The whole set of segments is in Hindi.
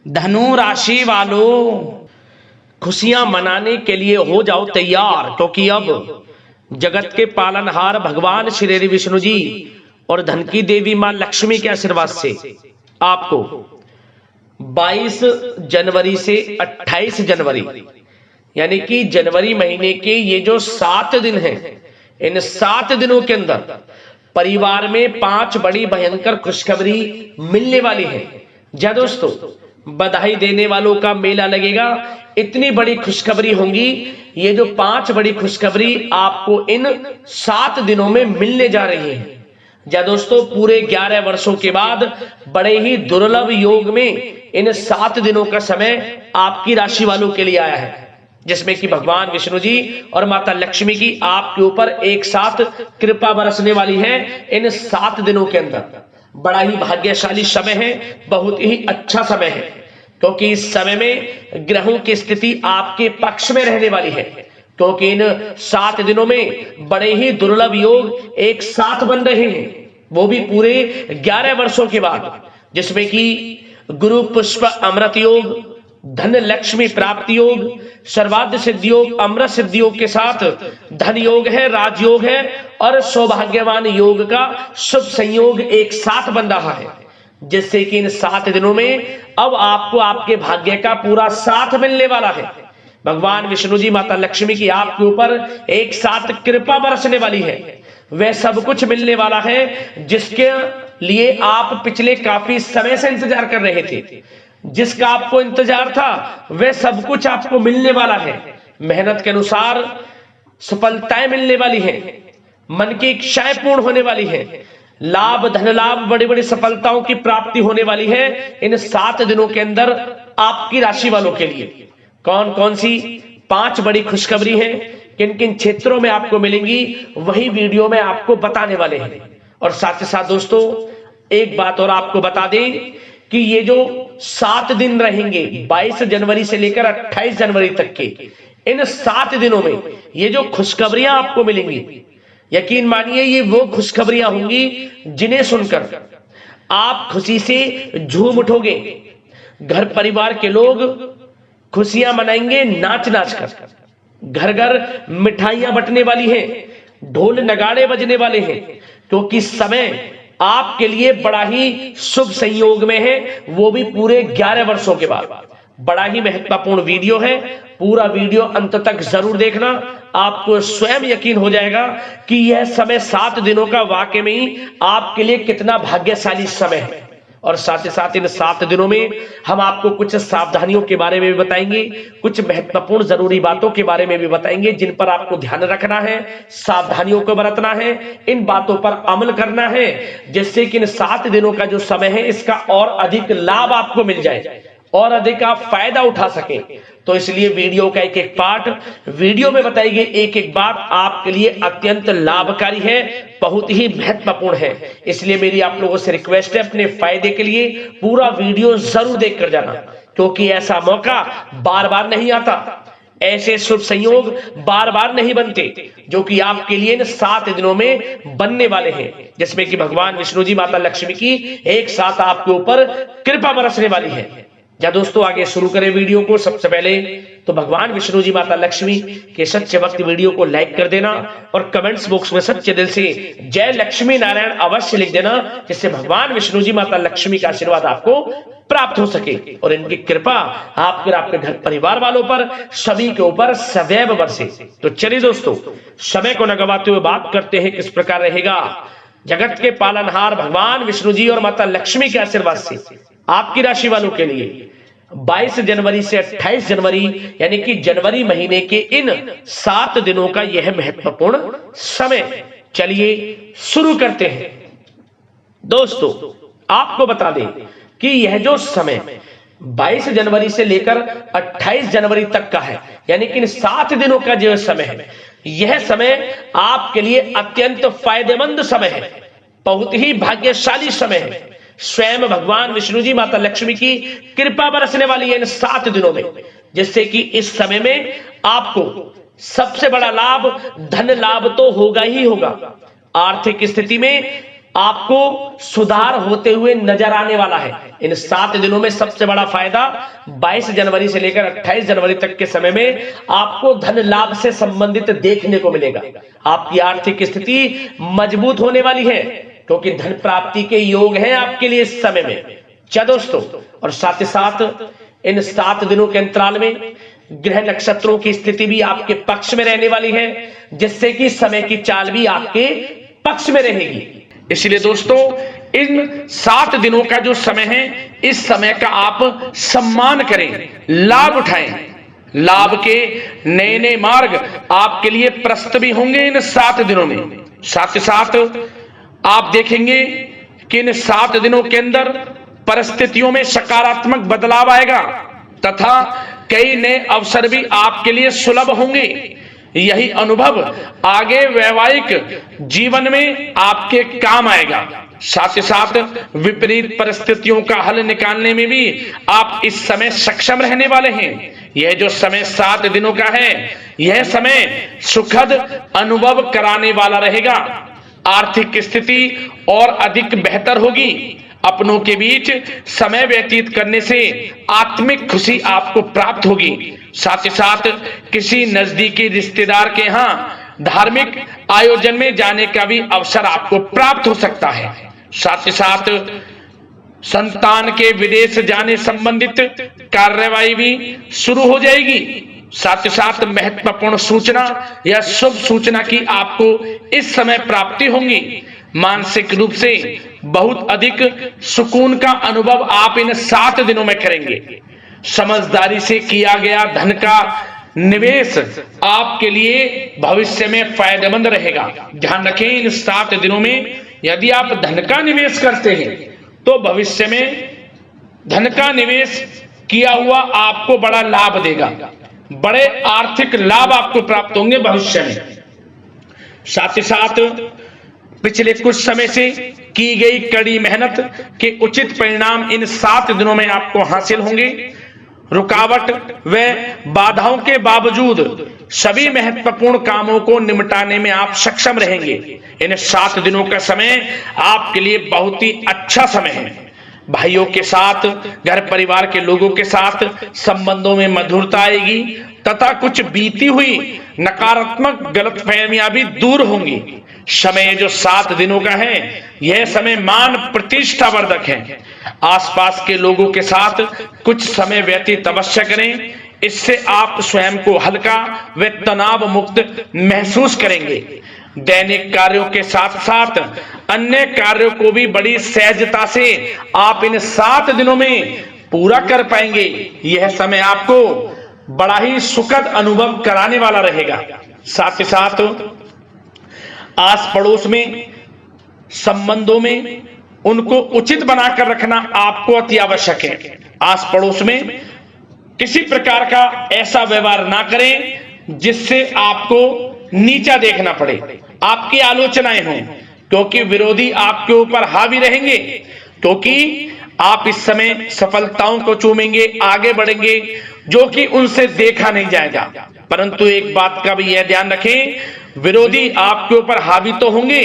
धनु राशि वालों, खुशियां मनाने के लिए हो जाओ तैयार, क्योंकि अब जगत के पालनहार भगवान श्री विष्णु जी और धन की देवी मां लक्ष्मी के आशीर्वाद से आपको 22 जनवरी से 28 जनवरी यानी कि जनवरी महीने के ये जो 7 दिन हैं, इन 7 दिनों के अंदर परिवार में 5 बड़ी भयंकर खुशखबरी मिलने वाली है। जय दोस्तों, बधाई देने वालों का मेला लगेगा। इतनी बड़ी खुशखबरी होंगी। ये जो 5 बड़ी खुशखबरी आपको इन 7 दिनों में मिलने जा रही है। जय दोस्तों, पूरे 11 वर्षों के बाद बड़े ही दुर्लभ योग में इन 7 दिनों का समय आपकी राशि वालों के लिए आया है, जिसमें कि भगवान विष्णु जी और माता लक्ष्मी की आपके ऊपर एक साथ कृपा बरसने वाली है। इन 7 दिनों के अंदर बड़ा ही भाग्यशाली समय है, बहुत ही अच्छा समय है, क्योंकि इस समय में ग्रहों की स्थिति आपके पक्ष में रहने वाली है। क्योंकि इन 7 दिनों में बड़े ही दुर्लभ योग एक साथ बन रहे हैं, वो भी पूरे 11 वर्षों के बाद, जिसमें कि गुरु पुष्प अमृत योग, धन लक्ष्मी प्राप्ति योग, सर्वार्थ सिद्धि योग, अमृत सिद्धि योग के साथ धन योग है, राजयोग है और सौभाग्यवान योग का शुभ संयोग एक साथ बन रहा है, जिससे कि इन 7 दिनों में अब आपको आपके भाग्य का पूरा साथ मिलने वाला है। भगवान विष्णु जी माता लक्ष्मी की आपके ऊपर एक साथ कृपा बरसने वाली है। वह सब कुछ मिलने वाला है जिसके लिए आप पिछले काफी समय से इंतजार कर रहे थे। जिसका आपको इंतजार था वह सब कुछ आपको मिलने वाला है। मेहनत के अनुसार सफलताएं मिलने वाली हैं, मन की इच्छाएं पूर्ण होने वाली हैं, लाभ, धन लाभ, बड़ी बड़ी सफलताओं की प्राप्ति होने वाली है इन 7 दिनों के अंदर आपकी राशि वालों के लिए। कौन कौन सी 5 बड़ी खुशखबरी हैं, किन किन क्षेत्रों में आपको मिलेंगी, वही वीडियो में आपको बताने वाले हैं। और साथ ही साथ दोस्तों, एक बात और आपको बता दें कि ये जो 7 दिन रहेंगे 22 जनवरी से लेकर 28 जनवरी तक के, इन 7 दिनों में ये जो खुशखबरियां आपको मिलेंगी, यकीन मानिए ये वो खुशखबरियां होंगी जिन्हें सुनकर आप खुशी से झूम उठोगे। घर परिवार के लोग खुशियां मनाएंगे नाच नाच कर, घर घर मिठाइयां बंटने वाली हैं, ढोल नगाड़े बजने वाले हैं, क्योंकि समय आपके लिए बड़ा ही शुभ संयोग में है, वो भी पूरे 11 वर्षों के बाद। बड़ा ही महत्वपूर्ण वीडियो है, पूरा वीडियो अंत तक जरूर देखना। आपको स्वयं यकीन हो जाएगा कि यह समय 7 दिनों का वाकई में ही आपके लिए कितना भाग्यशाली समय है। और साथ ही साथ इन 7 दिनों में हम आपको कुछ सावधानियों के बारे में भी बताएंगे, कुछ महत्वपूर्ण जरूरी बातों के बारे में भी बताएंगे जिन पर आपको ध्यान रखना है, सावधानियों को बरतना है, इन बातों पर अमल करना है, जिससे कि इन 7 दिनों का जो समय है इसका और अधिक लाभ आपको मिल जाए और अधिक आप फायदा उठा सकें। तो इसलिए वीडियो का एक एक पार्ट, वीडियो में बताई गई एक एक बात आपके लिए अत्यंत लाभकारी है, बहुत ही महत्वपूर्ण है। इसलिए मेरी आप लोगों से रिक्वेस्ट है, अपने फायदे के लिए पूरा वीडियो जरूर देख कर जाना, क्योंकि ऐसा मौका बार बार नहीं आता, ऐसे शुभ संयोग बार बार नहीं बनते जो कि आपके लिए इन 7 दिनों में बनने वाले हैं, जिसमें कि भगवान विष्णु जी माता लक्ष्मी की एक साथ आपके ऊपर कृपा बरसने वाली है। या दोस्तों, आगे शुरू करें वीडियो को। सबसे पहले तो भगवान विष्णु जी माता लक्ष्मी के सच्चे भक्त वीडियो को लाइक कर देना और कमेंट्स बॉक्स में सच्चे दिल से जय लक्ष्मी नारायण अवश्य लिख देना, जिससे भगवान विष्णु जी माता लक्ष्मी का आशीर्वाद आपको प्राप्त हो सके और इनकी कृपा आपके और आपके घर परिवार वालों पर, सभी के ऊपर सदैव बरसे। तो चलिए दोस्तों, समय को न गवाते हुए बात करते हैं किस प्रकार रहेगा जगत के पालनहार भगवान विष्णु जी और माता लक्ष्मी के आशीर्वाद से आपकी राशि वालों के लिए 22 जनवरी से 28 जनवरी यानी कि जनवरी महीने के इन 7 दिनों का यह महत्वपूर्ण समय। चलिए शुरू करते हैं। दोस्तों, आपको बता दें कि यह जो समय 22 जनवरी से लेकर 28 जनवरी तक का है, यानी कि इन 7 दिनों का जो समय है, यह समय आपके लिए अत्यंत फायदेमंद समय है, बहुत ही भाग्यशाली समय है। स्वयं भगवान विष्णु जी माता लक्ष्मी की कृपा बरसने वाली है इन 7 दिनों में, जिससे कि इस समय में आपको सबसे बड़ा लाभ धन लाभ तो होगा ही होगा। आर्थिक स्थिति में आपको सुधार होते हुए नजर आने वाला है। इन 7 दिनों में सबसे बड़ा फायदा 22 जनवरी से लेकर 28 जनवरी तक के समय में आपको धन लाभ से संबंधित देखने को मिलेगा। आपकी आर्थिक स्थिति मजबूत होने वाली है क्योंकि धन प्राप्ति के योग हैं आपके लिए इस समय में। क्या दोस्तों, और साथ ही साथ इन 7 दिनों के अंतराल में ग्रह नक्षत्रों की स्थिति भी आपके पक्ष में रहने वाली है, जिससे कि समय की चाल भी आपके पक्ष में रहेगी। इसलिए दोस्तों, इन 7 दिनों का जो समय है, इस समय का आप सम्मान करें, लाभ उठाएं। लाभ के नए नए मार्ग आपके लिए प्रशस्त भी होंगे इन 7 दिनों में। साथ ही साथ आप देखेंगे कि इन 7 दिनों के अंदर परिस्थितियों में सकारात्मक बदलाव आएगा तथा कई नए अवसर भी आपके लिए सुलभ होंगे। यही अनुभव आगे वैवाहिक जीवन में आपके काम आएगा। साथ ही साथ विपरीत परिस्थितियों का हल निकालने में भी आप इस समय सक्षम रहने वाले हैं। यह जो समय 7 दिनों का है, यह समय सुखद अनुभव कराने वाला रहेगा। आर्थिक स्थिति और अधिक बेहतर होगी। अपनों के बीच समय व्यतीत करने से आत्मिक खुशी आपको प्राप्त होगी। साथ ही साथ किसी नजदीकी रिश्तेदार के यहाँ धार्मिक आयोजन में जाने का भी अवसर आपको प्राप्त हो सकता है। साथ ही साथ संतान के विदेश जाने संबंधित कार्यवाही भी शुरू हो जाएगी। साथ ही साथ महत्वपूर्ण सूचना या शुभ सूचना की आपको इस समय प्राप्ति होंगी। मानसिक रूप से बहुत अधिक सुकून का अनुभव आप इन 7 दिनों में करेंगे। समझदारी से किया गया धन का निवेश आपके लिए भविष्य में फायदेमंद रहेगा। ध्यान रखें, इन 7 दिनों में यदि आप धन का निवेश करते हैं तो भविष्य में धन का निवेश किया हुआ आपको बड़ा लाभ देगा। बड़े आर्थिक लाभ आपको प्राप्त होंगे भविष्य में। साथ ही साथ पिछले कुछ समय से की गई कड़ी मेहनत के उचित परिणाम इन 7 दिनों में आपको हासिल होंगे। रुकावट व बाधाओं के बावजूद सभी महत्वपूर्ण कामों को निपटाने में आप सक्षम रहेंगे। इन 7 दिनों का समय आपके लिए बहुत ही अच्छा समय है। भाइयों के साथ, घर परिवार के लोगों के साथ संबंधों में मधुरता आएगी तथा कुछ बीती हुई नकारात्मक गलतफहमियां भी दूर होंगी। समय जो 7 दिनों का है, यह समय मान प्रतिष्ठा वर्धक है। आसपास के लोगों के साथ कुछ समय व्यतीत अवश्य करें। इससे आप स्वयं को हल्का व तनाव मुक्त महसूस करेंगे। दैनिक कार्यों के साथ साथ अन्य कार्यों को भी बड़ी सहजता से आप इन 7 दिनों में पूरा कर पाएंगे। यह समय आपको बड़ा ही सुखद अनुभव कराने वाला रहेगा। साथ ही साथ आस पड़ोस में संबंधों में उनको उचित बनाकर रखना आपको अति आवश्यक है। आस पड़ोस में किसी प्रकार का ऐसा व्यवहार ना करें जिससे आपको नीचा देखना पड़े, आपकी आलोचनाएं हों, क्योंकि विरोधी आपके ऊपर हावी रहेंगे। क्योंकि आप इस समय सफलताओं को चूमेंगे, आगे बढ़ेंगे, जो कि उनसे देखा नहीं जाएगा। परंतु एक बात का भी यह ध्यान रखें, विरोधी आपके ऊपर हावी तो होंगे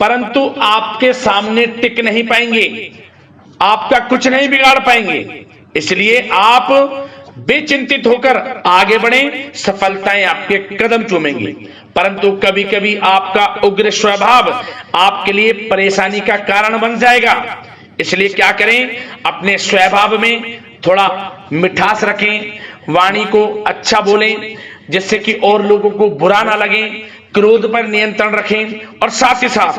परंतु आपके सामने टिक नहीं पाएंगे, आपका कुछ नहीं बिगाड़ पाएंगे। इसलिए आप बेचिंतित होकर आगे बढ़ें, सफलताएं आपके कदम चूमेंगी। परंतु कभी कभी आपका उग्र स्वभाव आपके लिए परेशानी का कारण बन जाएगा। इसलिए क्या करें, अपने स्वभाव में थोड़ा मिठास रखें, वाणी को अच्छा बोलें जिससे कि और लोगों को बुरा ना लगे, क्रोध पर नियंत्रण रखें। और साथ ही साथ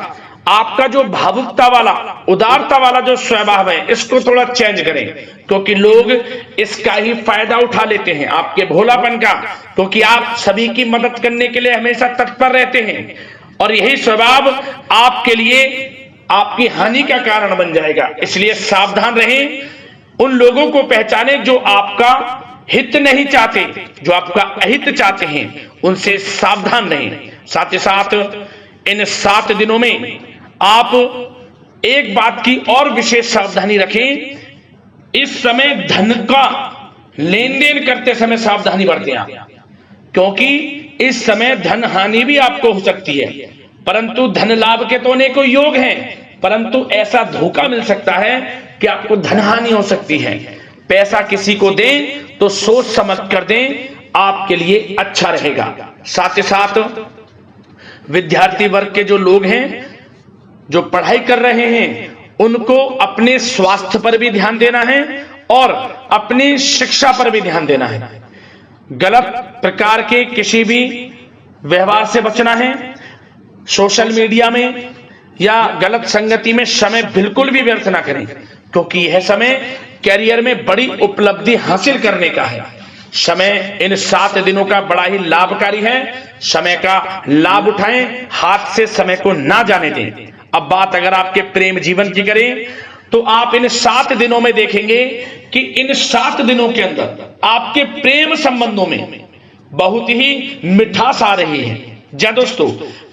आपका जो भावुकता वाला, उदारता वाला जो स्वभाव है, इसको थोड़ा चेंज करें, क्योंकि लोग इसका ही फायदा उठा लेते हैं, आपके भोलापन का, क्योंकि आप सभी की मदद करने के लिए हमेशा तत्पर रहते हैं। और यही स्वभाव आपके लिए आपकी हानि का कारण बन जाएगा। इसलिए सावधान रहें, उन लोगों को पहचानें जो आपका हित नहीं चाहते, जो आपका अहित चाहते हैं, उनसे सावधान रहें। साथ ही साथ इन 7 दिनों में आप एक बात की और विशेष सावधानी रखें, इस समय धन का लेन देन करते समय सावधानी बरतें आप, क्योंकि इस समय धन हानि भी आपको हो सकती है। परंतु धन लाभ के तो अनेकों योग हैं, परंतु ऐसा धोखा मिल सकता है कि आपको धनहानि हो सकती है। पैसा किसी को दें तो सोच समझ कर दें, आपके लिए अच्छा रहेगा। साथ ही साथ विद्यार्थी वर्ग के जो लोग हैं, जो पढ़ाई कर रहे हैं, उनको अपने स्वास्थ्य पर भी ध्यान देना है और अपनी शिक्षा पर भी ध्यान देना है। गलत प्रकार के किसी भी व्यवहार से बचना है। सोशल मीडिया में या गलत संगति में समय बिल्कुल भी व्यर्थ ना करें, क्योंकि यह समय कैरियर में बड़ी उपलब्धि हासिल करने का है। समय इन 7 दिनों का बड़ा ही लाभकारी है। समय का लाभ उठाएं, हाथ से समय को ना जाने दें। अब बात अगर आपके प्रेम जीवन की करें तो आप इन 7 दिनों में देखेंगे कि इन 7 दिनों के अंदर आपके प्रेम संबंधों में बहुत ही मिठास आ रही है। जी दोस्तों,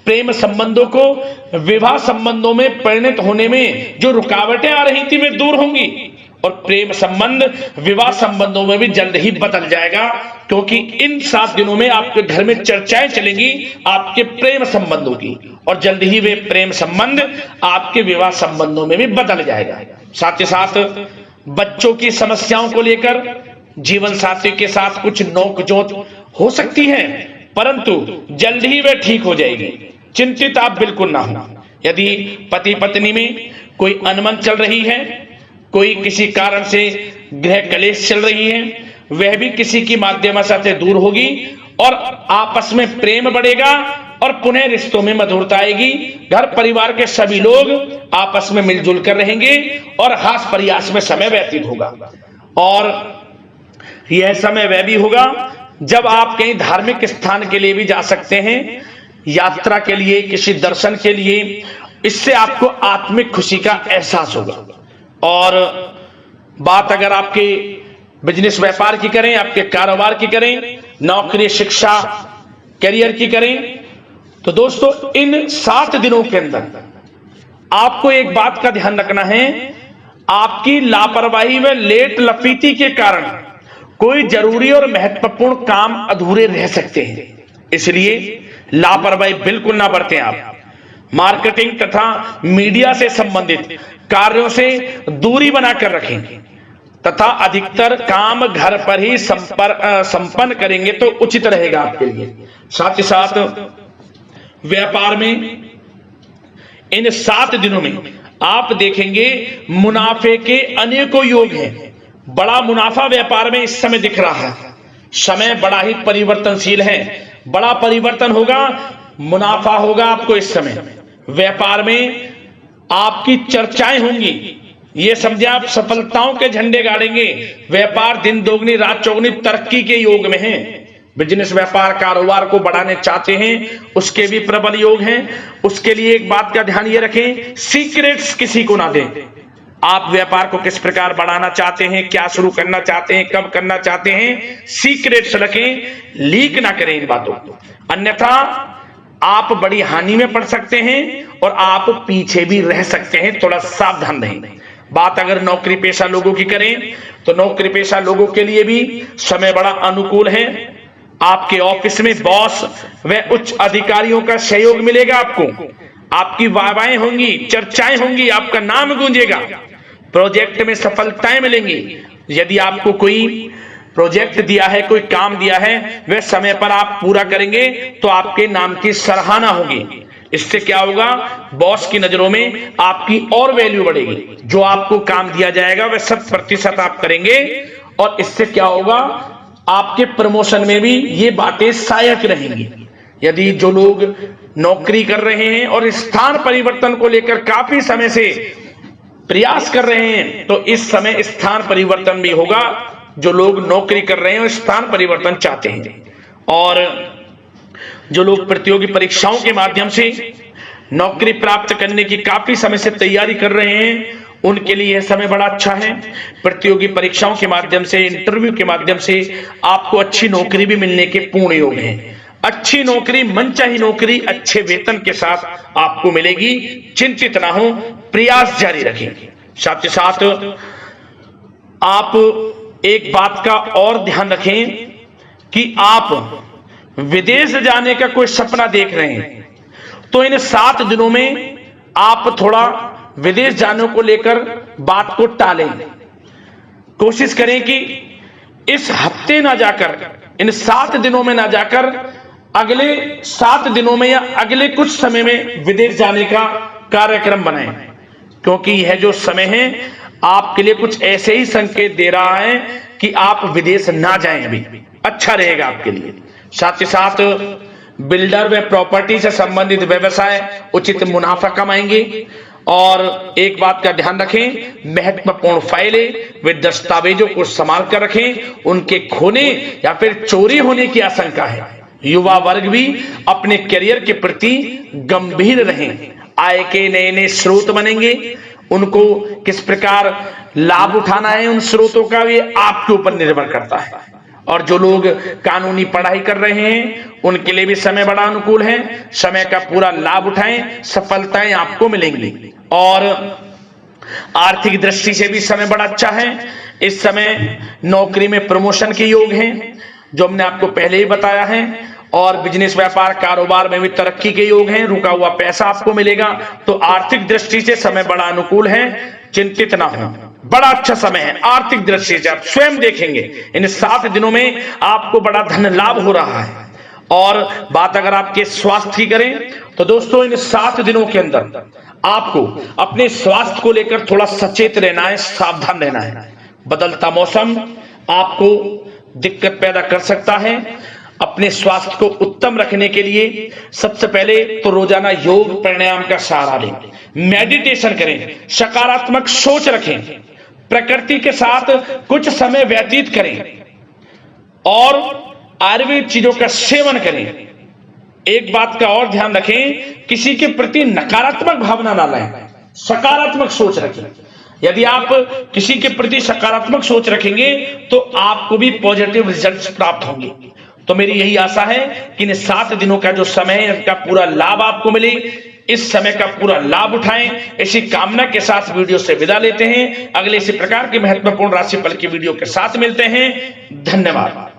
प्रेम संबंधों को विवाह संबंधों में परिणत होने में जो रुकावटें आ रही थी वे दूर होंगी और प्रेम संबंध विवाह संबंधों में भी जल्द ही बदल जाएगा, क्योंकि इन 7 दिनों में आपके घर में चर्चाएं चलेंगी आपके प्रेम संबंधों की और जल्द ही वे प्रेम संबंध आपके विवाह संबंधों में भी बदल जाएगा। साथ ही साथ बच्चों की समस्याओं को लेकर जीवन साथी के साथ कुछ नोकझोंक हो सकती है, परंतु जल्द ही वे ठीक हो जाएगी। चिंतित आप बिल्कुल ना हो। यदि पति पत्नी में कोई अनबन चल रही है, कोई किसी कारण से गृह कलेश चल रही है, वह भी किसी की माध्यम से दूर होगी और आपस में प्रेम बढ़ेगा और पुनः रिश्तों में मधुरता आएगी। घर परिवार के सभी लोग आपस में मिलजुल कर रहेंगे और हास प्रयास में समय व्यतीत होगा। और यह समय वह भी होगा जब आप कहीं धार्मिक स्थान के लिए भी जा सकते हैं, यात्रा के लिए, किसी दर्शन के लिए। इससे आपको आत्मिक खुशी का एहसास होगा। और बात अगर आपके बिजनेस व्यापार की करें, आपके कारोबार की करें, नौकरी, शिक्षा, करियर की करें, तो दोस्तों इन 7 दिनों के अंदर आपको एक बात का ध्यान रखना है। आपकी लापरवाही व लेट लफीती के कारण कोई जरूरी और महत्वपूर्ण काम अधूरे रह सकते हैं, इसलिए लापरवाही बिल्कुल ना बरतें। आप मार्केटिंग तथा मीडिया से संबंधित कार्यों से दूरी बनाकर रखें तथा अधिकतर काम घर पर ही संपन्न करेंगे तो उचित रहेगा आपके लिए। साथ ही साथ व्यापार में इन 7 दिनों में आप देखेंगे मुनाफे के अनेकों योग हैं। बड़ा मुनाफा व्यापार में इस समय दिख रहा है। समय बड़ा ही परिवर्तनशील है, बड़ा परिवर्तन होगा, मुनाफा होगा आपको इस समय। व्यापार में आपकी चर्चाएं होंगी, ये समझे आप सफलताओं के झंडे गाड़ेंगे। व्यापार दिन दोगुनी रात चौगुनी तरक्की के योग में है। बिजनेस व्यापार कारोबार को बढ़ाने चाहते हैं, उसके भी प्रबल योग हैं। उसके लिए एक बात का ध्यान ये रखें, सीक्रेट्स किसी को ना दें। आप व्यापार को किस प्रकार बढ़ाना चाहते हैं, क्या शुरू करना चाहते हैं, कब करना चाहते हैं, सीक्रेट्स रखें, लीक ना करें इन बातों को, अन्यथा आप बड़ी हानि में पड़ सकते हैं और आप पीछे भी रह सकते हैं। थोड़ा सावधान रहें। बात अगर नौकरी पेशा लोगों की करें तो नौकरी पेशा लोगों के लिए भी समय बड़ा अनुकूल है। आपके ऑफिस में बॉस व उच्च अधिकारियों का सहयोग मिलेगा आपको, आपकी वाहवाहें होंगी, चर्चाएं होंगी, आपका नाम गूंजेगा, प्रोजेक्ट में सफलताएं मिलेंगी। यदि आपको कोई प्रोजेक्ट दिया है, कोई काम दिया है, वह समय पर आप पूरा करेंगे तो आपके नाम की सराहना होगी। इससे क्या होगा, बॉस की नजरों में आपकी और वैल्यू बढ़ेगी। जो आपको काम दिया जाएगा वह 100% आप करेंगे और इससे क्या होगा, आपके प्रमोशन में भी ये बातें सहायक रहेंगी। यदि जो लोग नौकरी कर रहे हैं और स्थान परिवर्तन को लेकर काफी समय से प्रयास कर रहे हैं, तो इस समय स्थान परिवर्तन भी होगा। जो लोग नौकरी कर रहे हैं और स्थान परिवर्तन चाहते हैं, और जो लोग प्रतियोगी परीक्षाओं के माध्यम से नौकरी प्राप्त करने की काफी समय से तैयारी कर रहे हैं, उनके लिए यह समय बड़ा अच्छा है। प्रतियोगी परीक्षाओं के माध्यम से, इंटरव्यू के माध्यम से आपको अच्छी नौकरी भी मिलने के पूर्ण योग हैं। अच्छी नौकरी, मनचाही नौकरी अच्छे वेतन के साथ आपको मिलेगी। चिंतित ना हो, प्रयास जारी रखें। साथ ही साथ आप एक बात का और ध्यान रखें कि आप विदेश जाने का कोई सपना देख रहे हैं तो इन 7 दिनों में आप थोड़ा विदेश जाने को लेकर बात को टालें। कोशिश करें कि इस हफ्ते ना जाकर, इन 7 दिनों में ना जाकर, अगले 7 दिनों में या अगले कुछ समय में विदेश जाने का कार्यक्रम बनाएं, क्योंकि यह जो समय है आपके लिए कुछ ऐसे ही संकेत दे रहा है कि आप विदेश ना जाएं। अभी अच्छा रहेगा आपके लिए। साथ ही साथ बिल्डर व प्रॉपर्टी से संबंधित व्यवसाय उचित मुनाफा कमाएंगे। और एक बात का ध्यान रखें, महत्वपूर्ण फाइलें व दस्तावेजों को संभाल कर रखें, उनके खोने या फिर चोरी होने की आशंका है। युवा वर्ग भी अपने करियर के प्रति गंभीर रहें। आय के नए नए स्रोत बनेंगे, उनको किस प्रकार लाभ उठाना है उन स्रोतों का भी आपके ऊपर निर्भर करता है। और जो लोग कानूनी पढ़ाई कर रहे हैं उनके लिए भी समय बड़ा अनुकूल है। समय का पूरा लाभ उठाएं, सफलताएं आपको मिलेंगी। और आर्थिक दृष्टि से भी समय बड़ा अच्छा है। इस समय नौकरी में प्रमोशन के योग हैं, जो हमने आपको पहले ही बताया है। और बिजनेस, व्यापार, कारोबार में भी तरक्की के योग हैं। रुका हुआ पैसा आपको मिलेगा। तो आर्थिक दृष्टि से समय बड़ा अनुकूल है, चिंतित ना हो, बड़ा अच्छा समय है। आर्थिक दृष्टि से आप स्वयं देखेंगे इन 7 दिनों में आपको बड़ा धन लाभ हो रहा है। और बात अगर आपके स्वास्थ्य की करें तो दोस्तों, इन 7 दिनों के अंदर आपको अपने स्वास्थ्य को लेकर थोड़ा सचेत रहना है, सावधान रहना है। बदलता मौसम आपको दिक्कत पैदा कर सकता है। अपने स्वास्थ्य को उत्तम रखने के लिए सबसे पहले तो रोजाना योग प्राणायाम का सहारा लें, मेडिटेशन करें, सकारात्मक सोच रखें, प्रकृति के साथ कुछ समय व्यतीत करें और आयुर्वेद चीजों का सेवन करें। एक बात का और ध्यान रखें, किसी के प्रति नकारात्मक भावना ना लाएं, सकारात्मक सोच रखें। यदि आप किसी के प्रति सकारात्मक सोच रखेंगे तो आपको भी पॉजिटिव रिजल्ट्स प्राप्त होंगे। तो मेरी यही आशा है कि इन 7 दिनों का जो समय है इसका पूरा लाभ आपको मिले। इस समय का पूरा लाभ उठाएं, ऐसी कामना के साथ वीडियो से विदा लेते हैं। अगले इसी प्रकार के महत्वपूर्ण राशिफल की वीडियो के साथ मिलते हैं। धन्यवाद।